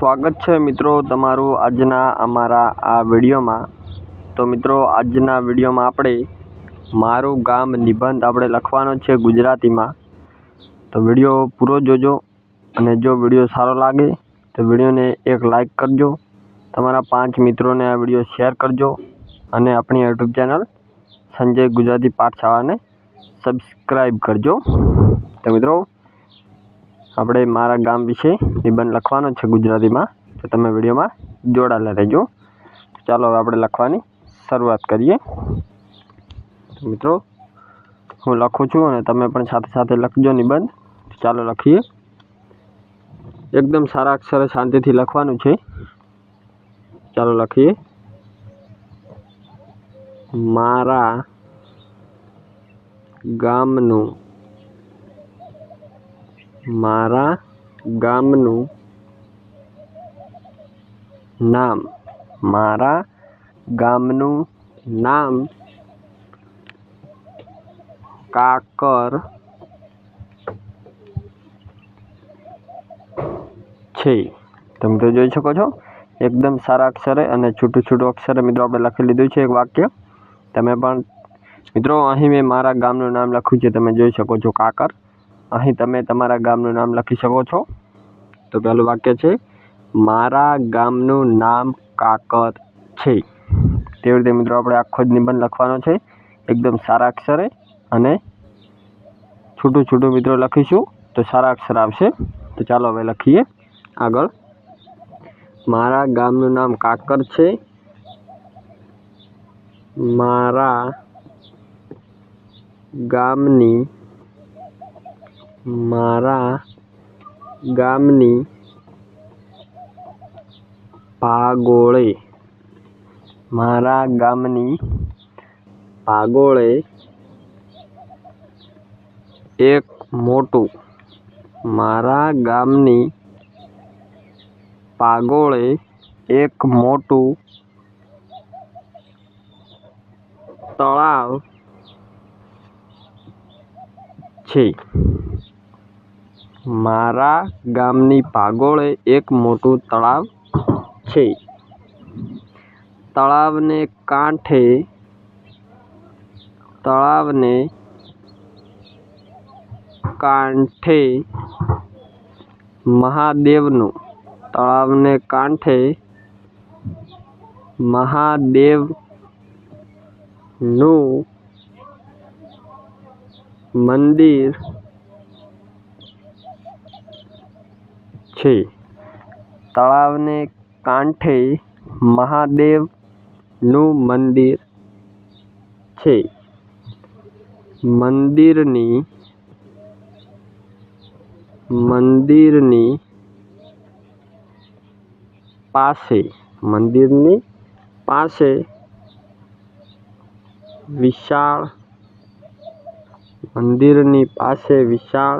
સ્વાગત છે મિત્રો તમારું આજના અમારા આ વિડીયોમાં। તો મિત્રો આજના વિડીયોમાં આપણે મારું ગામ નિબંધ આપણે લખવાનો છે ગુજરાતીમાં। તો વિડીયો પૂરો જોજો અને જો વિડીયો સારો લાગે તો વિડીયોને એક લાઈક કરજો, તમારા 5 મિત્રોને આ વિડીયો શેર કરજો અને આપણી યુટ્યુબ ચેનલ સંજય ગુજરાતી પાઠશાળાને સબસ્ક્રાઈબ કરજો। તો મિત્રો આપણે મારા ગામ વિશે નિબંધ લખવાનો છે ગુજરાતીમાં, તો તમે વિડીયોમાં જોડાયેલા રહેજો। ચાલો હવે આપણે લખવાની શરૂઆત કરીએ। તો મિત્રો હું લખું છું અને તમે પણ સાથે સાથે લખજો નિબંધ। ચાલો લખીએ। એકદમ સારા અક્ષરે શાંતિથી લખવાનું છે। ચાલો લખીએ। મારા ગામનું નામ, મારા ગામનું નામ કાકર છે। તમે તો જોઈ શકો છો એકદમ સારા અક્ષરે અને છૂટું અક્ષરે મિત્રો આપણે લખી લીધું છે એક વાક્ય। તમે પણ મિત્રો અહીં મેં મારા ગામનું નામ લખ્યું છે, તમે જોઈ શકો છો કાકર। અહીં તમે તમારા ગામનું નામ લખી શકો છો। તો પહેલું વાક્ય છે મારા ગામનું નામ કાકર છે। તેવી રીતે મિત્રો આપણે આખો જ નિબંધ લખવાનો છે એકદમ સારા અક્ષરે અને છૂટું મિત્રો લખીશું તો સારા અક્ષર આવશે। તો ચાલો હવે લખીએ આગળ। મારા ગામનું નામ કાકર છે। મારા ગામની ભાગોળે એક મોટું તળાવ છે। મારા ગામની ભાગોળે એક મોટું તળાવ છે। તળાવને કાંઠે મહાદેવનું મંદિર છે। તળાવને કાંઠે મહાદેવનું મંદિર છે। મંદિરની પાસે વિશાળ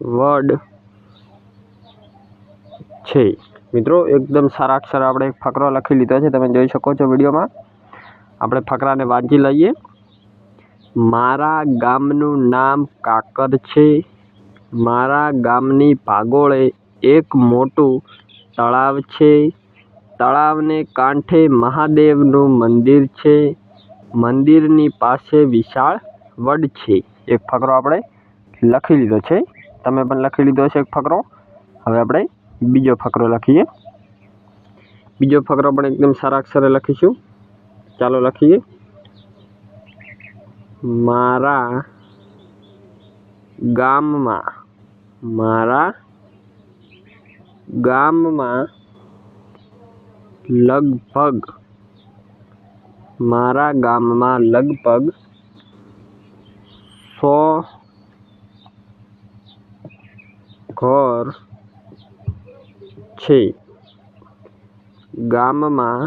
વડ છે। મિત્રો એકદમ સારા અક્ષર આપણે ફકરો લખી લીધો છે, તમે જોઈ શકો છો વિડીયોમાં। આપણે ફકરાને વાંચી લઈએ। મારા ગામનું નામ કાકર છે। મારા ગામની ભાગોળે એક મોટું તળાવ છે। તળાવને કાંઠે મહાદેવનું મંદિર છે। મંદિરની પાસે વિશાળ વડ છે। એક ફકરો આપણે લખી લીધો છે, તમે પણ લખી લીધો છે એક ફકરો। હવે આપણે બીજો ફકરો લખીએ। બીજો ફકરો પણ એકદમ સારા અક્ષરે લખીશું। ચાલો લખીએ। મારા ગામમાં લગભગ 100 ઘર છે। ગામમાં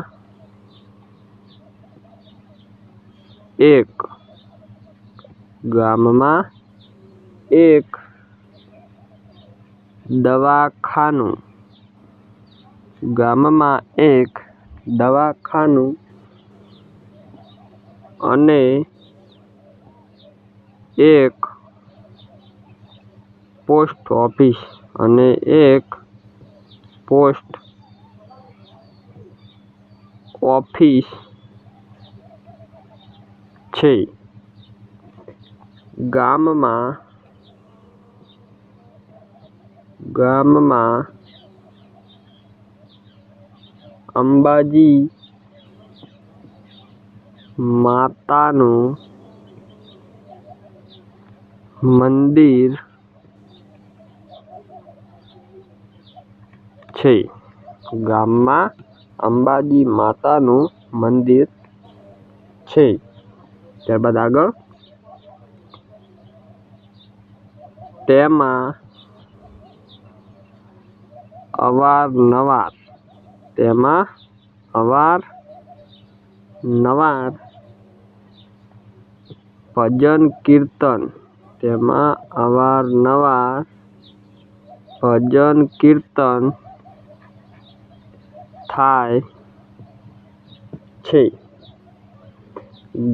એક દવાખાનું અને એક પોસ્ટ ઓફિસ પોસ્ટ ઓફિસ છે। ગામમાં અંબાજી માતાનું મંદિર છે। ગામમાં અંબાજી માતાનું મંદિર છે। ત્યારબાદ આગળ, તેમાં અવારનવાર ભજન કીર્તન થાય છે।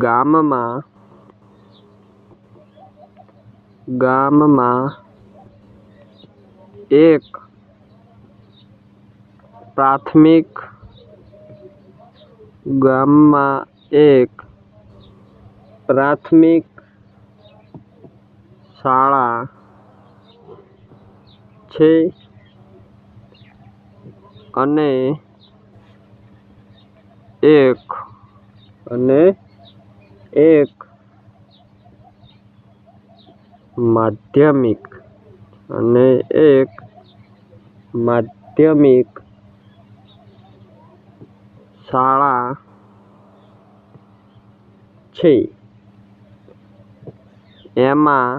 ગામમાં એક પ્રાથમિક શાળા છે અને એક માધ્યમિક શાળા છે। એમાં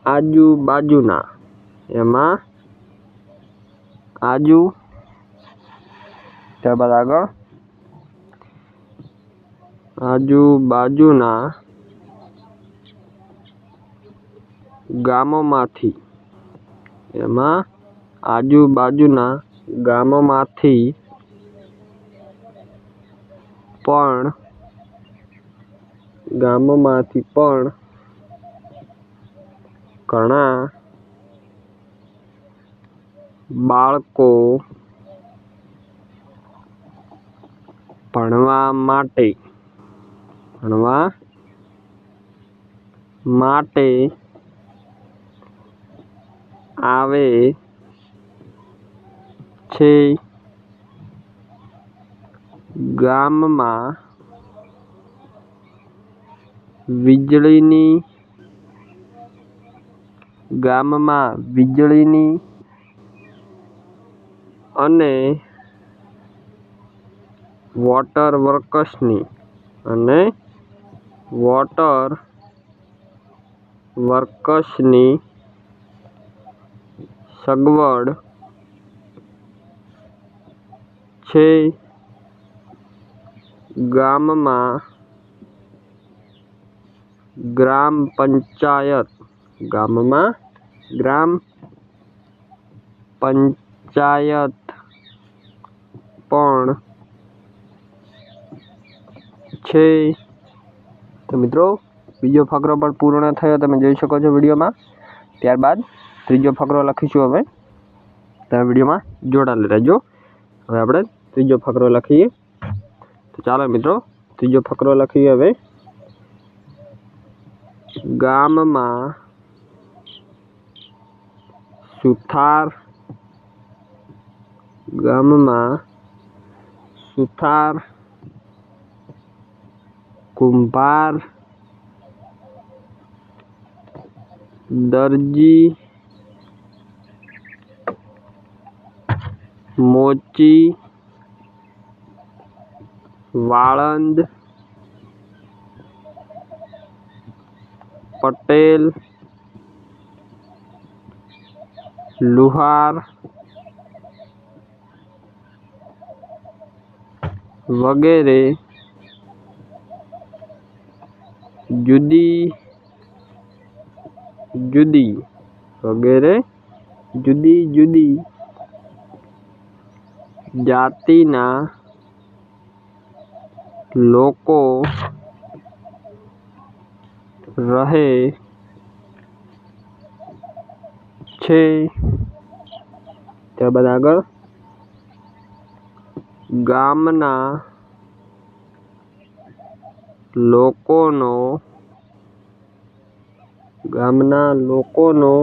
આજુબાજુના ગામોમાંથી પણ ઘણા બાળકો ભણવા માટે આવે છે। ગામમાં વીજળીની અને વોટર વર્ક્સની સગવડ છે। ગામમાં ગ્રામ પંચાયત પણ છે। તો મિત્રો, બીજો ફકરો પણ પૂર્ણ થયો, તમે જોઈ શકો છો વિડીયોમાં। ત્યારબાદ ત્રીજો ફકરો લખીશું હવે, તમે વિડીયોમાં જોડાયેલા રહેજો। હવે આપણે ત્રીજો ફકરો લખીએ। તો ચાલો મિત્રો, ત્રીજો ફકરો લખીએ હવે। ગામમાં સુથાર, કુંભાર, દરજી, મોચી, વાળંદ, પટેલ, લુહાર વગેરે જુદી જુદી જાતિના લોકો રહે છે। ત્યારબાદ આગળ ગામના લોકોનો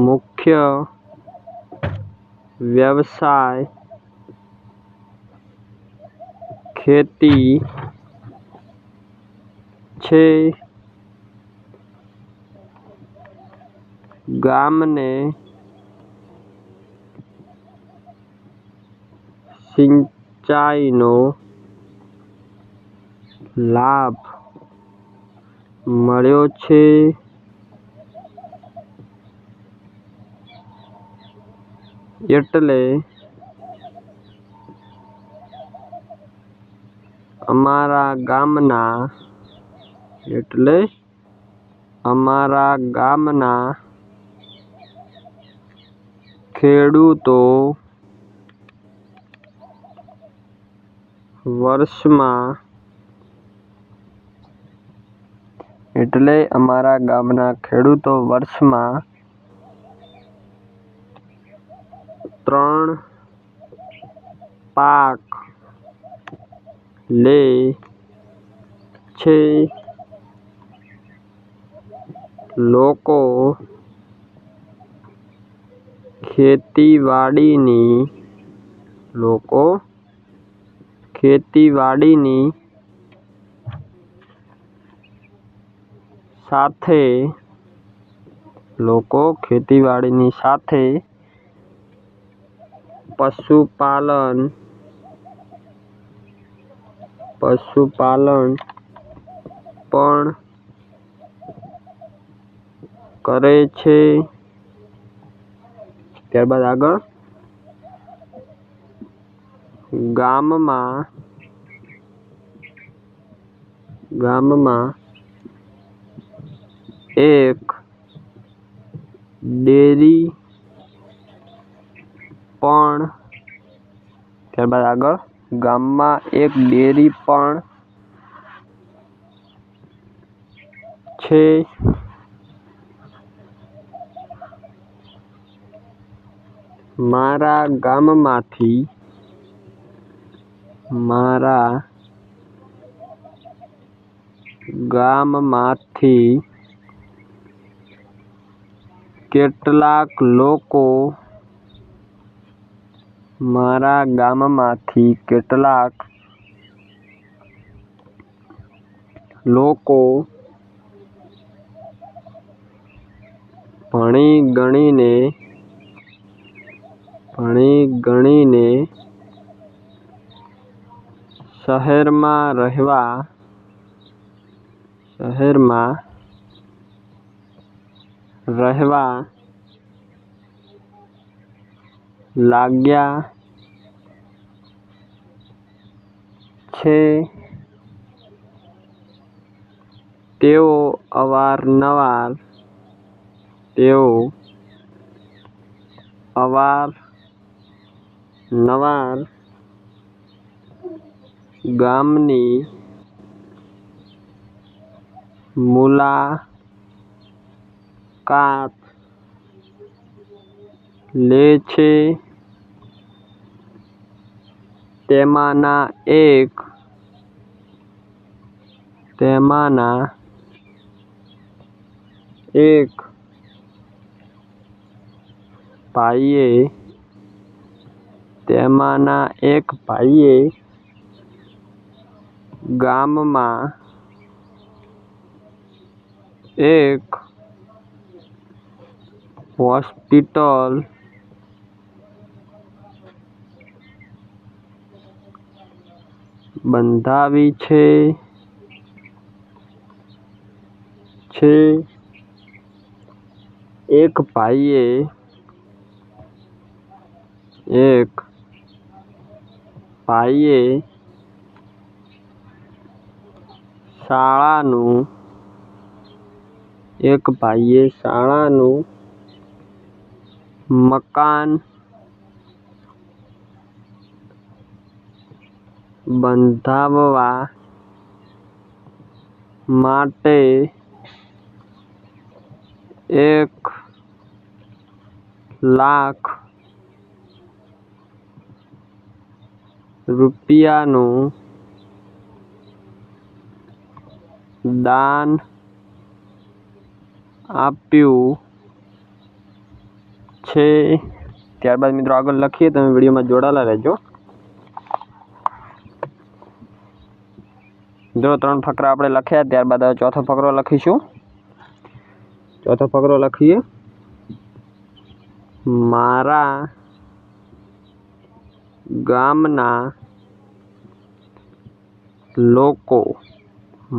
મુખ્ય વ્યવસાય ખેતી છે. ગામને સિંચાઈનો લાભ મળ્યો છે. એટલે અમારા ગામના ખેડૂતો વર્ષમાં 3 પાક લે છે. લોકો ખેતીવાડીની સાથે પશુપાલન પણ કરે છે. ત્યારબાદ આગળ ગામમાં એક ડેરી પણ છે. મારા ગામમાંથી કેટલાક લોકો ભણી ગણીને શહેરમાં રહેવા લાગ્યા છે. તેઓ અવારનવાર ગામની મુલાકાત લે છે. તેમાંના એક ભાઈએ ગામમાં એક હોસ્પિટલ બંધાવી છે. એક ભાઈએ શાળાનું મકાન બંધાવવા માટે એક લાખ રૂપિયાનું દાન આપ્યું છે। ત્યારબાદ મિત્રો આગળ લખીએ, તમે વિડીયોમાં જોડાયેલા રહેજો। મિત્રો 3 ફકરા આપણે લખ્યા, ત્યારબાદ હવે ચોથો ફકરો લખીશું। ચોથો ફકરો લખીએ, મારા ગામના લોકો,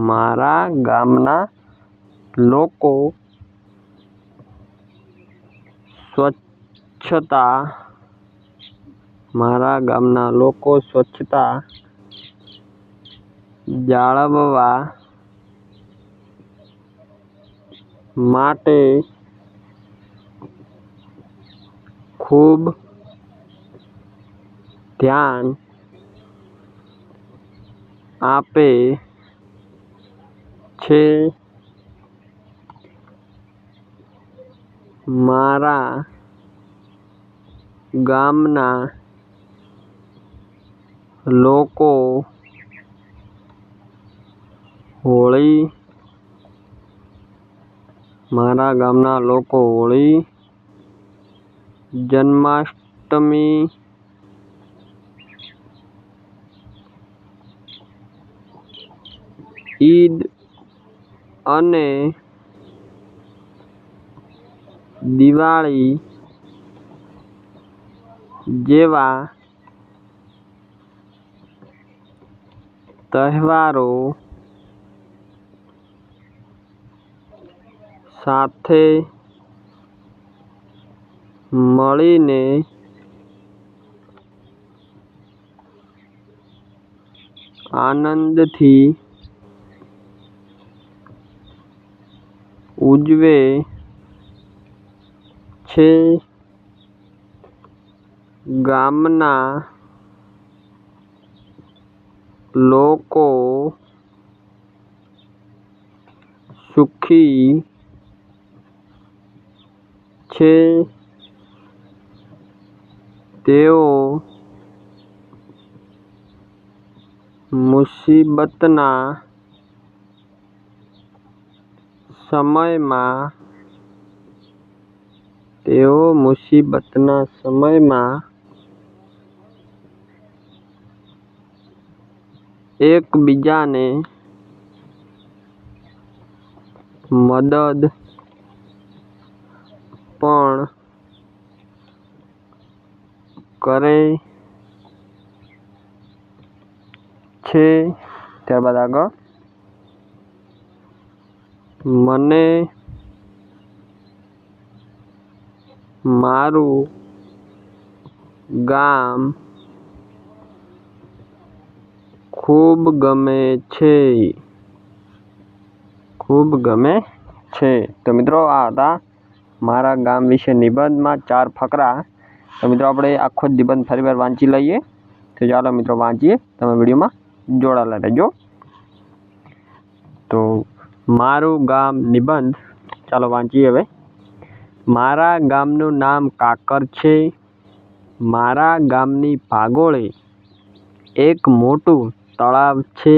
મારા ગામના લોકો સ્વચ્છતા, મારા ગામના લોકો સ્વચ્છતા જાળવવા માટે ખૂબ ધ્યાન આપે છે। મારા ગામના લોકો હોળી, મારા ગામના લોકો હોળી, જન્માષ્ટમી, ઈદ અને દિવાળી જેવા તહેવારો સાથે મળીને આનંદથી ઉજવે છે। ગામના લોકો સુખી છે। તેઓ મુસીબતના સમયમાં એકબીજાને મદદ પણ કરે છે। ત્યારબાદ આગળ, મને મારું ગામ ખૂબ ગમે છે, ખૂબ ગમે છે। તો મિત્રો આ હતા મારા ગામ વિશે નિબંધમાં 4 ફકરા। તો મિત્રો આપણે આખો જ નિબંધ ફરીવાર વાંચી લઈએ। તો ચાલો મિત્રો વાંચીએ, તમે વિડીયોમાં જોડાયેલા રહેજો। તો મારું ગામ નિબંધ ચાલો વાંચીએ હવે। મારા ગામનું નામ કાકર છે। મારા ગામની ભાગોળે એક મોટું તળાવ છે।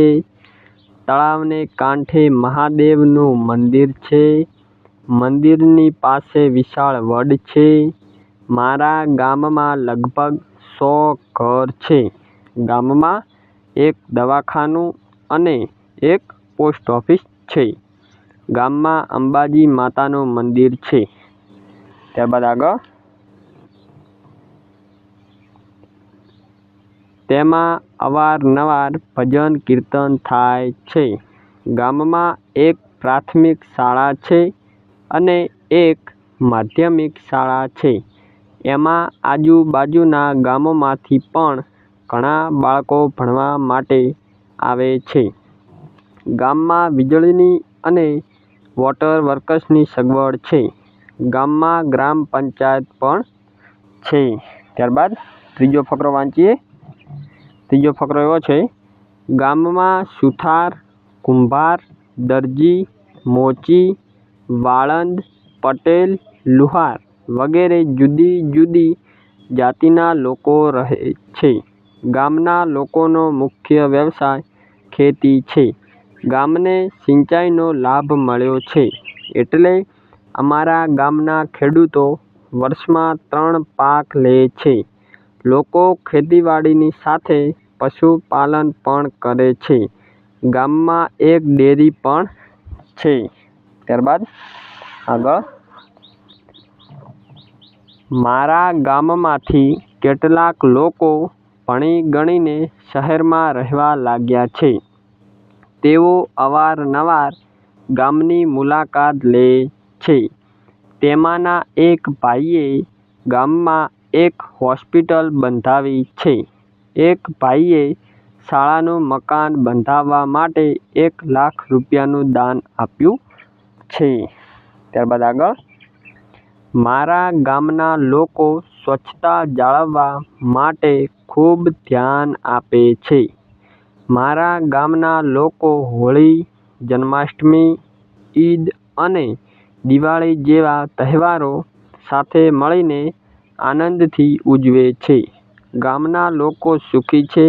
તળાવને કાંઠે મહાદેવનું મંદિર છે। મંદિરની પાસે વિશાળ વડ છે। મારા ગામમાં લગભગ 100 ઘર છે। ગામમાં એક દવાખાનું અને એક પોસ્ટ ઓફિસ છે। ગામમાં અંબાજી માતાનું મંદિર છે। ત્યારબાદ આગળ, તેમાં અવારનવાર ભજન કીર્તન થાય છે। ગામમાં એક પ્રાથમિક શાળા છે અને એક માધ્યમિક શાળા છે। એમાં આજુબાજુના ગામોમાંથી પણ ઘણા બાળકો ભણવા માટે આવે છે। ગામમાં વીજળીની અને વોટર વર્ક્સની સગવડ છે। ગામમાં ગ્રામ પંચાયત પણ છે। ત્યારબાદ ત્રીજો ફકરો વાંચીએ। ત્રીજો ફકરો એવો છે, ગામમાં સુથાર, કુંભાર, દરજી, મોચી, વાળંદ, પટેલ, લુહાર વગેરે જુદી જુદી જાતિના લોકો રહે છે. ગામના લોકોનો મુખ્ય વ્યવસાય ખેતી છે. ગામને સિંચાઈનો લાભ મળ્યો છે, એટલે અમારા ગામના ખેડૂતો વર્ષમાં 3 પાક લે છે. લોકો ખેતીવાડીની સાથે પશુપાલન પણ કરે છે. ગામમાં એક ડેરી પણ છે. ત્યારબાદ આગળ, મારા ગામમાંથી કેટલાક લોકો ભણી ગણીને શહેરમાં રહેવા લાગ્યા છે. તેઓ અવારનવાર ગામની મુલાકાત લે છે. તેમાંના એક ભાઈએ ગામમાં એક હોસ્પિટલ બંધાવી છે. એક ભાઈએ શાળાનું મકાન બંધાવવા માટે 1 લાખ રૂપિયાનું દાન આપ્યું છે. ત્યારબાદ આગળ, મારા ગામના લોકો સ્વચ્છતા જાળવવા માટે ખૂબ ધ્યાન આપે છે. મારા ગામના લોકો હોળી, જન્માષ્ટમી, ઈદ અને દિવાળી જેવા તહેવારો સાથે મળીને આનંદથી ઉજવે છે. ગામના લોકો સુખી છે.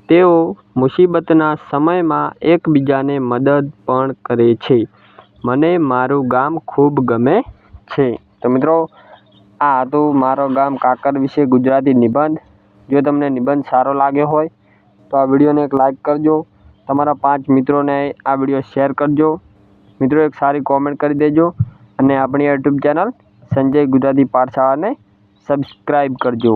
તેઓ મુસીબતના સમયમાં એકબીજાને મદદ પણ કરે છે. મને મારું ગામ ખૂબ ગમે છે. તો મિત્રો, આ હતું મારો ગામ કાકર વિશે ગુજરાતી નિબંધ. જો તમને નિબંધ સારો લાગ્યો હોય તો આ વિડીયોને એક લાઈક કરજો. તમારા 5 મિત્રોને આ વિડીયો શેર કરજો. મિત્રો, એક સારી કોમેન્ટ કરી દેજો અને આપણી યુટ્યુબ ચેનલ સંજય ગુજરાતી પાઠશાળાને સબસ્ક્રાઈબ કરજો.